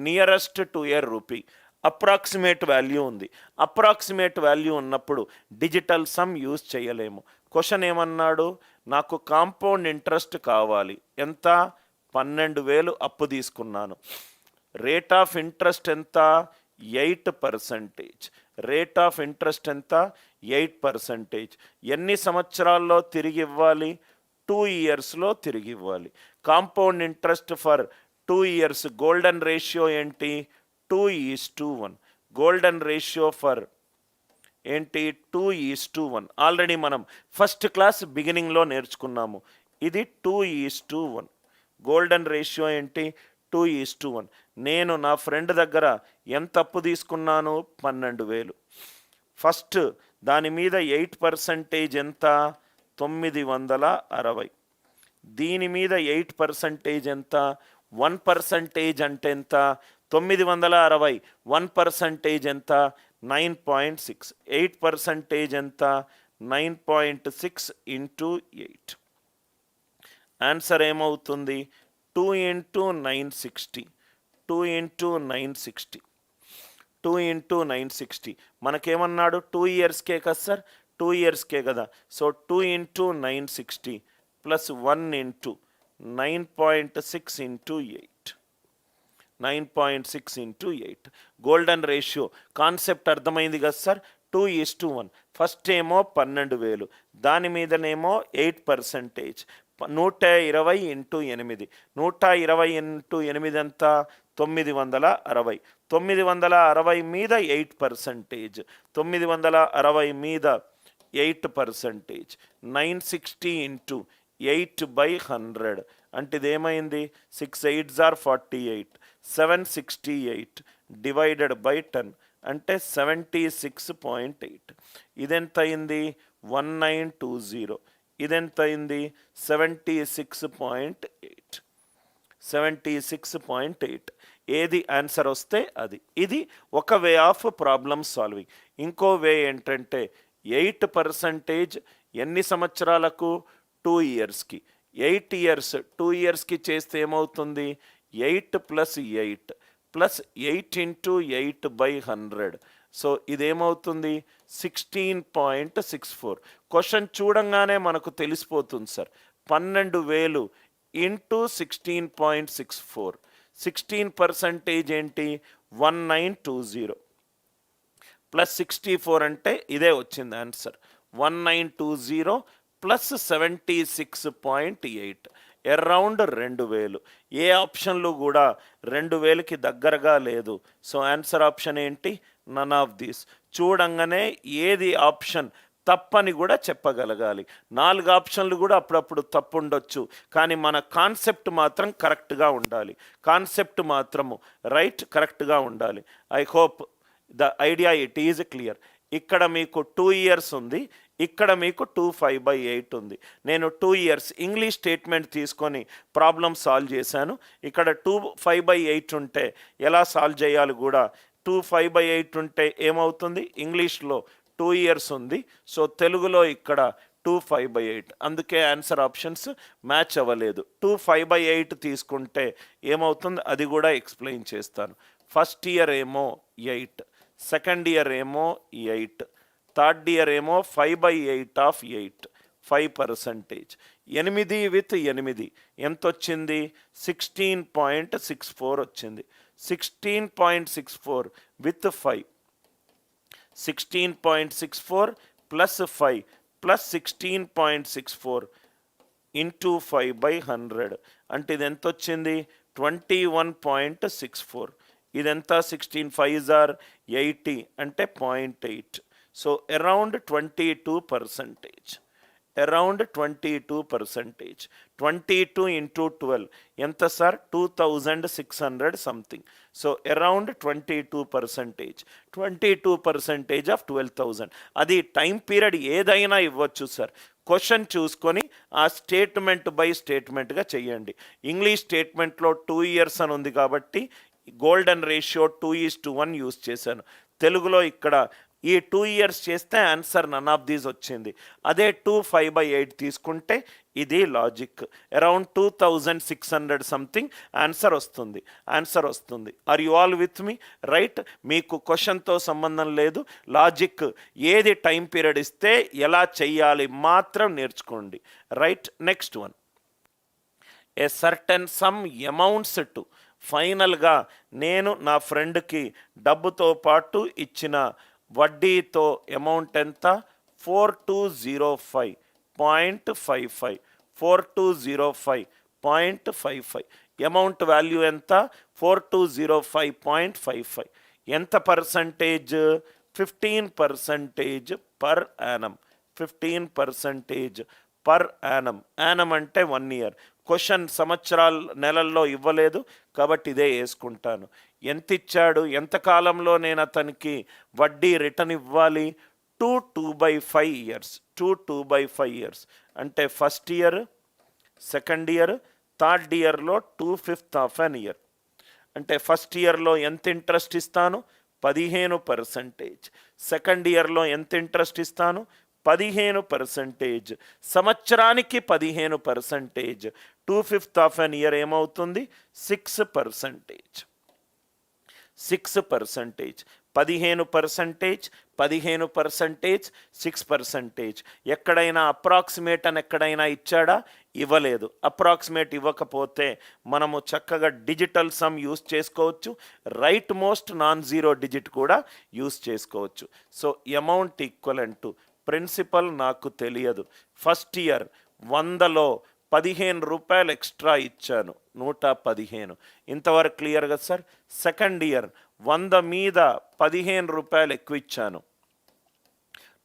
Nearest to A rupee, approximate value ఉంది. Approximate value ఉన్నప్పుడు digital sum use చేయలేము. Question ఏమన్నాడు, నాకు కాంపౌండ్ ఇంట్రెస్ట్ కావాలి, ఎంత, 12,000 అప్పు తీసుకున్నాను. రేట్ ఆఫ్ ఇంట్రెస్ట్ ఎంత, 8%. రేట్ ఆఫ్ ఇంట్రెస్ట్ ఎంత, 8%. ఎన్ని సంవత్సరాల్లో తిరిగి ఇవ్వాలి, 2 ఇయర్స్లో తిరిగి ఇవ్వాలి. Compound interest for 2 years golden ratio ఏంటి, 2:1. గోల్డెన్ రేషియో ఫర్ ఏంటి, 2:1. ఆల్రెడీ మనం ఫస్ట్ క్లాస్ బిగినింగ్లో నేర్చుకున్నాము. ఇది 2:1. గోల్డెన్ రేషియో ఏంటి, 2:1. నేను నా ఫ్రెండ్ దగ్గర ఎంత అప్పు తీసుకున్నాను, 12,000. ఫస్ట్ దాని మీద 8% ఎంత, 960. దీని మీద 8% ఎంత, 1% అంటే ఎంత, 960. 1% ఎంత, 9.6. 8% ఎంత, 9.6 ఇంటూ 8. ఆన్సర్ ఏమవుతుంది, 2 × 960. 2 × 960. 2 × 960. మనకేమన్నాడు, 2 ఇయర్స్కే కదా సార్, 2 ఇయర్స్కే కదా. So 2 × 960 plus 1 × 9.6 into 8. 9.6 into 8. Golden ratio concept అర్థమైంది కదా సార్. 2:1. ఫస్ట్ ఏమో 12,000, దాని మీదనేమో 8%. 120 ఇంటూ 8. 120 ఇంటూ 8 ఎంత, 960. 960 మీద 8%. 960 మీద 8%. 960 ఇంటూ 8/100 అంటే ఇదేమైంది, 6 8s are 48. 768 డివైడెడ్ బై 10 అంటే 76.8. ఇదెంత అయింది, 1920. ఇదెంత అయింది, 76.8. 76.8. ఏది ఆన్సర్ వస్తే అది. ఇది ఒక వే ఆఫ్ ప్రాబ్లమ్ సాల్వింగ్. ఇంకో వే ఏంటంటే 8% ఎన్ని సంవత్సరాలకు, 2 ఇయర్స్కి. 8 ఇయర్స్ 2 ఇయర్స్కి చేస్తే ఏమవుతుంది, 8 + 8 ప్లస్ 8 ఇంటూ 8/100. సో ఇదేమవుతుంది, 16.64. క్వశ్చన్ చూడంగానే మనకు తెలిసిపోతుంది సార్. 12,000 ఇంటూ 16.64. 16% ఏంటి, 1920 ప్లస్ 64 అంటే ఇదే వచ్చింది ఆన్సర్. 1920 plus 76.8 around 2,000. ఏ ఆప్షన్లు కూడా 2,000కి దగ్గరగా లేదు. సో ఆన్సర్ ఆప్షన్ ఏంటి, నన్ ఆఫ్ దీస్. చూడంగానే ఏది ఆప్షన్ తప్పని కూడా చెప్పగలగాలి. 4 ఆప్షన్లు కూడా అప్పుడప్పుడు తప్పు ఉండొచ్చు, కానీ మన కాన్సెప్ట్ మాత్రం కరెక్ట్గా ఉండాలి. కాన్సెప్ట్ మాత్రము కరెక్ట్గా ఉండాలి. I hope the idea it is clear. ఇక్కడ మీకు 2 ఇయర్స్ ఉంది, ఇక్కడ మీకు 2/5/8 ఉంది. నేను 2 ఇయర్స్ ఇంగ్లీష్ స్టేట్మెంట్ తీసుకొని ప్రాబ్లం సాల్వ్ చేశాను. ఇక్కడ 2/5/8 ఉంటే ఎలా సాల్వ్ చేయాలి కూడా, 2/5/8 ఉంటే ఏమవుతుంది, ఇంగ్లీష్లో 2 ఇయర్స్ ఉంది. సో తెలుగులో ఇక్కడ 2/5/8. అందుకే ఆన్సర్ ఆప్షన్స్ మ్యాచ్ అవ్వలేదు. 2/5/8 తీసుకుంటే ఏమవుతుంది అది కూడా ఎక్స్ప్లెయిన్ చేస్తాను. ఫస్ట్ ఇయర్ ఏమో 8, సెకండ్ ఇయర్ ఏమో 8, థర్డ్ ఇయర్ ఏమో 5/8 ఆఫ్ 8, 5%. 8 విత్ 8 ఎంత వచ్చింది, 16.64 వచ్చింది. 16.64 విత్ 5. 16.64 ప్లస్ 5 ప్లస్ 16.64 ఇంటూ 5/100 అంటే ఇది ఎంత వచ్చింది, 21.64. ఇదంతా 16 5s are 80 అంటే 0.8. So around 22%. అరౌండ్ 22%. 22 ఇంటూ 12 ఎంత sir, 2,600 something. So around 22%. 22% of 12,000. అది టైం పీరియడ్ ఏదైనా ఇవ్వచ్చు సార్. క్వశ్చన్ చూసుకొని ఆ స్టేట్మెంట్ బై స్టేట్మెంట్గా చెయ్యండి. ఇంగ్లీష్ స్టేట్మెంట్లో 2 ఇయర్స్ అని ఉంది కాబట్టి గోల్డెన్ రేషియో 2:1 యూజ్ చేశాను. తెలుగులో ఇక్కడ ఈ 2 ఇయర్స్ చేస్తే ఆన్సర్ నన్ ఆఫ్ దీస్ వచ్చింది. అదే 2/5/8 తీసుకుంటే ఇది లాజిక్. అరౌండ్ 2600 సంథింగ్ ఆన్సర్ వస్తుంది. Are you all with me? Right. మీకు క్వశ్చన్తో సంబంధం లేదు, లాజిక్ ఏది టైం పీరియడ్ ఇస్తే ఎలా చెయ్యాలి మాత్రం నేర్చుకోండి. Right. Next one, a certain some amounts to. ఫైనల్గా నేను నా ఫ్రెండ్కి డబ్బుతో పాటు ఇచ్చిన వడ్డీతో అమౌంట్ ఎంత? 4205.55. 4205.55. అమౌంట్ వాల్యూ ఎంత? 4205.55. ఎంత percentage? 15% per annum. 15% per annum. Annum అంటే 1 year. క్వశ్చన్ సంవత్సరాలు నెలల్లో ఇవ్వలేదు కాబట్టి ఇదే వేసుకుంటాను. ఎంత ఇచ్చాడు, ఎంత కాలంలో నేను అతనికి వడ్డీ రిటర్న్ ఇవ్వాలి? 2/5 years. 2/5 years అంటే first year, second year, third ఇయర్లో 2/5 అంటే ఫస్ట్ ఇయర్లో ఎంత ఇంట్రెస్ట్ ఇస్తాను? 15%. సెకండ్ ఇయర్లో ఎంత ఇంట్రెస్ట్ ఇస్తాను? 15%. సంవత్సరానికి 15%. 2/5 ఏమవుతుంది? 6%. 6%. 15%, 6%. ఎక్కడైనా అప్రాక్సిమేట్ అని ఎక్కడైనా ఇచ్చాడా? ఇవ్వలేదు. అప్రాక్సిమేట్ ఇవ్వకపోతే మనము చక్కగా డిజిటల్ సమ్ యూస్ చేసుకోవచ్చు, right most non zero digit కూడా యూస్ చేసుకోవచ్చు. So amount equivalent to principal నాకు తెలియదు. ఫస్ట్ ఇయర్ 100లో 15 రూపాయలు ఎక్స్ట్రా ఇచ్చాను, 115. ఇంతవరకు క్లియర్ కదా సార్? సెకండ్ ఇయర్ 100 మీద 15 రూపాయలు ఎక్కువ ఇచ్చాను,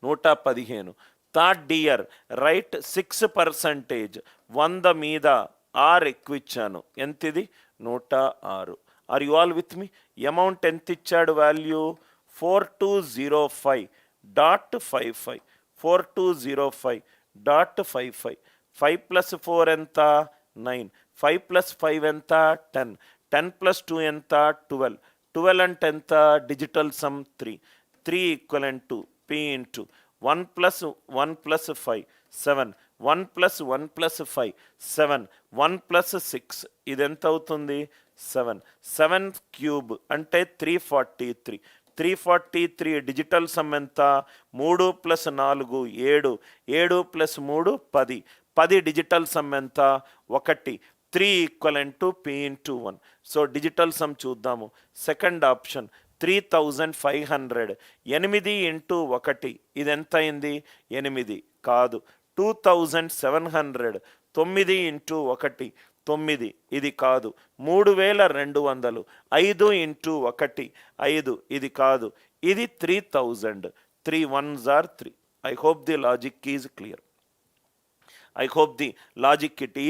115. థర్డ్ ఇయర్ రైట్ 6%, 100 మీద 6 ఎక్కువ ఇచ్చాను. ఎంతిది? 106. Are you all with me? Amount ఎంత ఇచ్చాడు వాల్యూ? 4205.55. 4205.55. 5 + 4 ఎంత? 9. 5 + 5 ఎంత? 10. 10 + 2 ఎంత? 12. 12 అంటే ఎంత? Digital sum 3. 3 equivalent to P into 1 + 1 + 5 7. 1 + 1 + 5 7. 1 + 6 ఇది ఎంత అవుతుంది? 7. 7 క్యూబ్ అంటే 343. 343 డిజిటల్ సమ్ ఎంత? 3 + 4 7. 7 + 3 10. 10 డిజిటల్ సమ్ ఎంత? 1. 3 equivalent to P into 1. So digital sum చూద్దాము. Second option 3500. 8 ఇంటూ 1 ఇది ఎంత అయింది? 8 కాదు. 2700. 9 ఇంటూ 1 9 ఇది కాదు. 3200. 5 ఇంటూ 1 5 ఇది కాదు. ఇది 3000. 3 1s are 3. I hope the logic is clear. It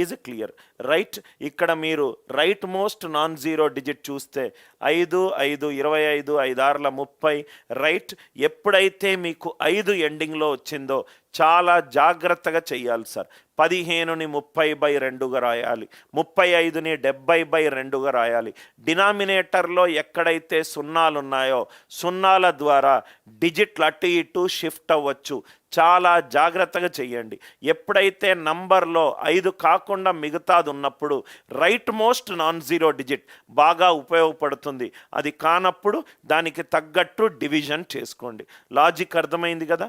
is clear. Right. ఇక్కడ మీరు right most non zero digit చూస్తే 5 5 25 5 6 30. రైట్. ఎప్పుడైతే మీకు 5 ఎండింగ్లో వచ్చిందో చాలా జాగ్రత్తగా చెయ్యాలి సార్. 15ని 30/2గా రాయాలి, 35ని 70/2గా రాయాలి. డినామినేటర్లో ఎక్కడైతే సున్నాలు ఉన్నాయో సున్నాల ద్వారా డిజిట్లు అటు ఇటు షిఫ్ట్ అవ్వచ్చు. చాలా జాగ్రత్తగా చెయ్యండి. ఎప్పుడైతే నంబర్లో 5 కాకుండా మిగతాది ఉన్నప్పుడు right most non zero digit బాగా ఉపయోగపడుతుంది. అది కానప్పుడు దానికి తగ్గట్టు డివిజన్ చేసుకోండి. లాజిక్ అర్థమైంది కదా?